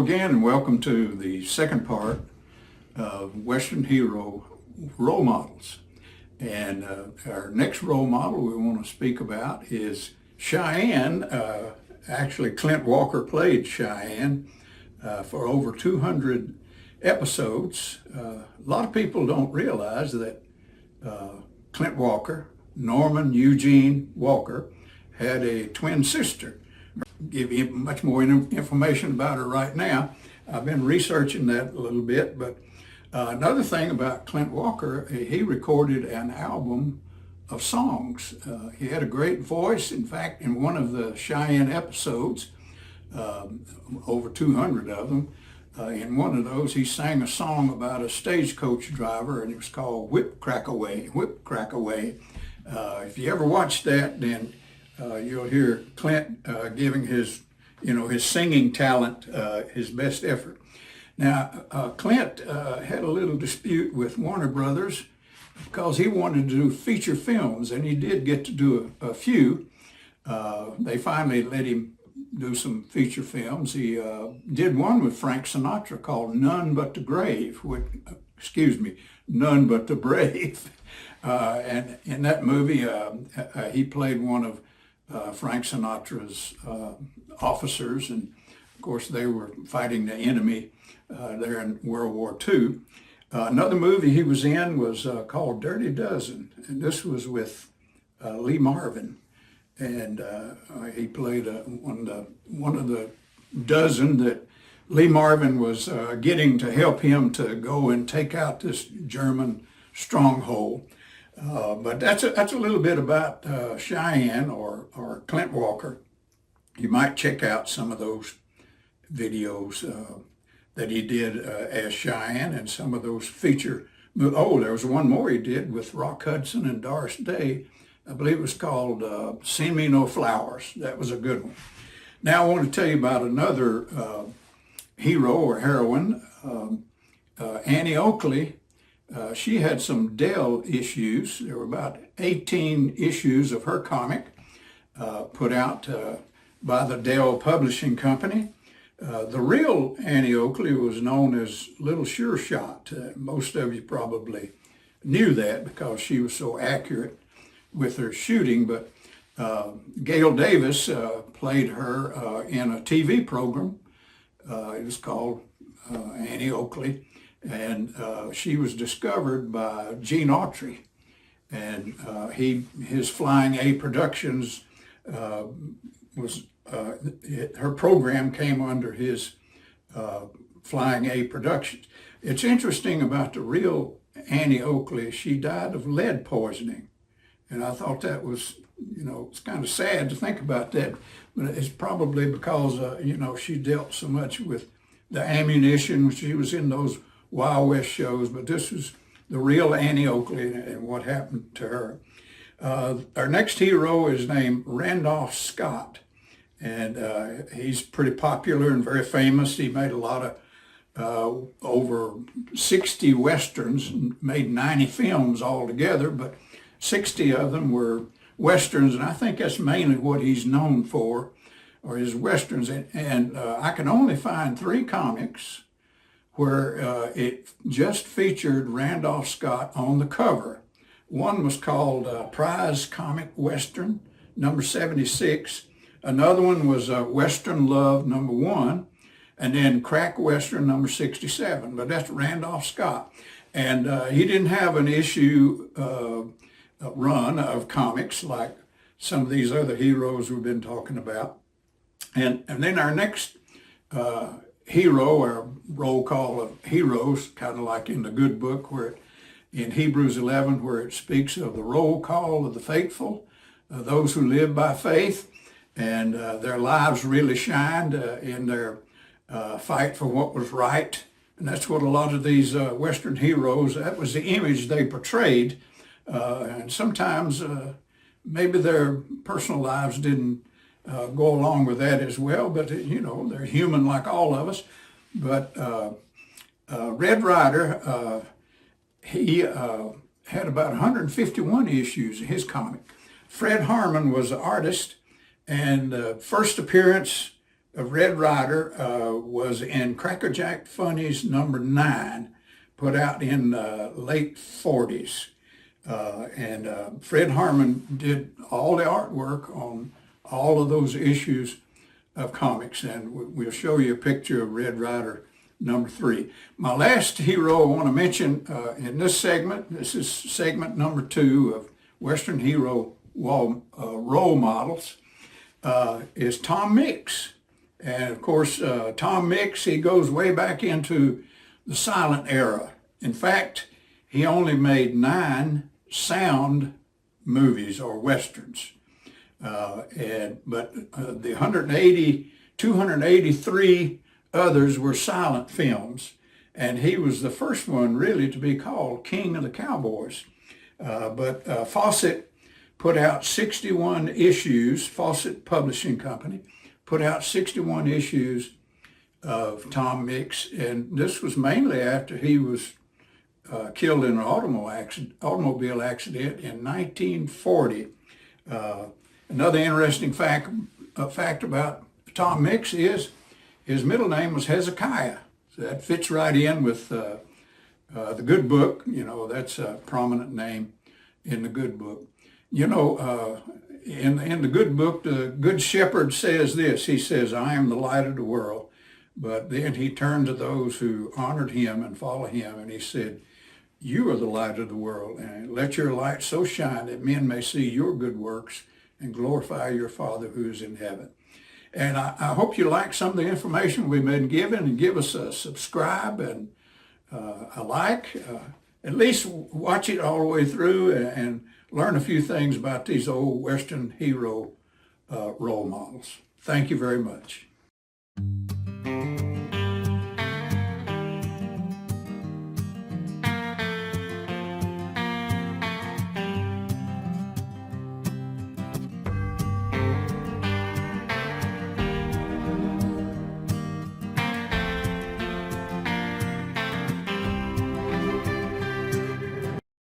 Hello again, and welcome to the second part of Western hero role models. And our next role model we want to speak about is Cheyenne. Actually, Clint Walker played Cheyenne for over 200 episodes. A lot of people don't realize that Clint Walker, Norman Eugene Walker, had a twin sister. Give you much more information about her right now. I've been researching that a little bit, but another thing about Clint Walker, he recorded an album of songs. He had a great voice. In fact, in one of the Cheyenne episodes, over 200 of them, in one of those he sang a song about a stagecoach driver, and it was called Whip Crack Away, Whip Crack Away. If you ever watch that, then you'll hear Clint giving his singing talent his best effort. Now, Clint had a little dispute with Warner Brothers because he wanted to do feature films, and he did get to do a few. They finally let him do some feature films. He did one with Frank Sinatra called None But the Grave, None But the Brave. And in that movie, he played one of Frank Sinatra's officers, and of course they were fighting the enemy there in World War II. Another movie he was in was called Dirty Dozen, and this was with Lee Marvin, and he played one of the dozen that Lee Marvin was getting to help him to go and take out this German stronghold. But that's a little bit about Cheyenne or Clint Walker. You might check out some of those videos that he did as Cheyenne, and some of those feature. Oh, there was one more he did with Rock Hudson and Doris Day. I believe it was called Send Me No Flowers. That was a good one. Now I want to tell you about another hero or heroine, Annie Oakley. She had some Dell issues. There were about 18 issues of her comic put out by the Dell Publishing Company. The real Annie Oakley was known as Little Sure Shot. Most of you probably knew that because she was so accurate with her shooting, but Gail Davis played her in a TV program. It was called Annie Oakley. And she was discovered by Gene Autry, and his Flying A Productions was her program came under his Flying A Productions. It's interesting about the real Annie Oakley. She died of lead poisoning, and I thought that was, it's kind of sad to think about that, but it's probably because she dealt so much with the ammunition. She was in those Wild West shows, but this was the real Annie Oakley and what happened to her. Our next hero is named Randolph Scott, and he's pretty popular and very famous. He made a lot of over 60 westerns, made 90 films altogether, but 60 of them were westerns, and I think that's mainly what he's known for, or his westerns. And I can only find 3 comics where it just featured Randolph Scott on the cover. One was called Prize Comic Western, number 76. Another one was Western Love, number 1. And then Crack Western, number 67. But that's Randolph Scott. And he didn't have an issue run of comics like some of these other heroes we've been talking about. And then our next hero, or roll call of heroes, kind of like in the good book in Hebrews 11, where it speaks of the roll call of the faithful, those who live by faith, and their lives really shined in their fight for what was right. And that's what a lot of these Western heroes, that was the image they portrayed. And sometimes maybe their personal lives didn't go along with that as well, but they're human like all of us. But Red Ryder, he had about 151 issues in his comic. Fred Harmon was the artist, and first appearance of Red Ryder was in Crackerjack Funnies number 9, put out in late 40s. And Fred Harmon did all the artwork on all of those issues of comics, and we'll show you a picture of Red Ryder number 3. My last hero I want to mention in this segment, this is segment number 2 of Western Hero role models, is Tom Mix. And of course, Tom Mix, he goes way back into the silent era. In fact, he only made 9 sound movies or westerns. But the 283 others were silent films, and he was the first one really to be called King of the Cowboys. But Fawcett put out 61 issues, Fawcett Publishing Company put out 61 issues of Tom Mix, and this was mainly after he was killed in an automobile accident in 1940. Another interesting fact about Tom Mix is his middle name was Hezekiah. So that fits right in with the Good Book. You know, that's a prominent name in the Good Book. You know, in the Good Book, the Good Shepherd says this. He says, "I am the light of the world." But then he turned to those who honored him and followed him, and he said, "You are the light of the world, and let your light so shine that men may see your good works and glorify your Father who is in heaven." And I hope you like some of the information we've been given, and give us a subscribe and a like. At least watch it all the way through and learn a few things about these old Western hero role models. Thank you very much.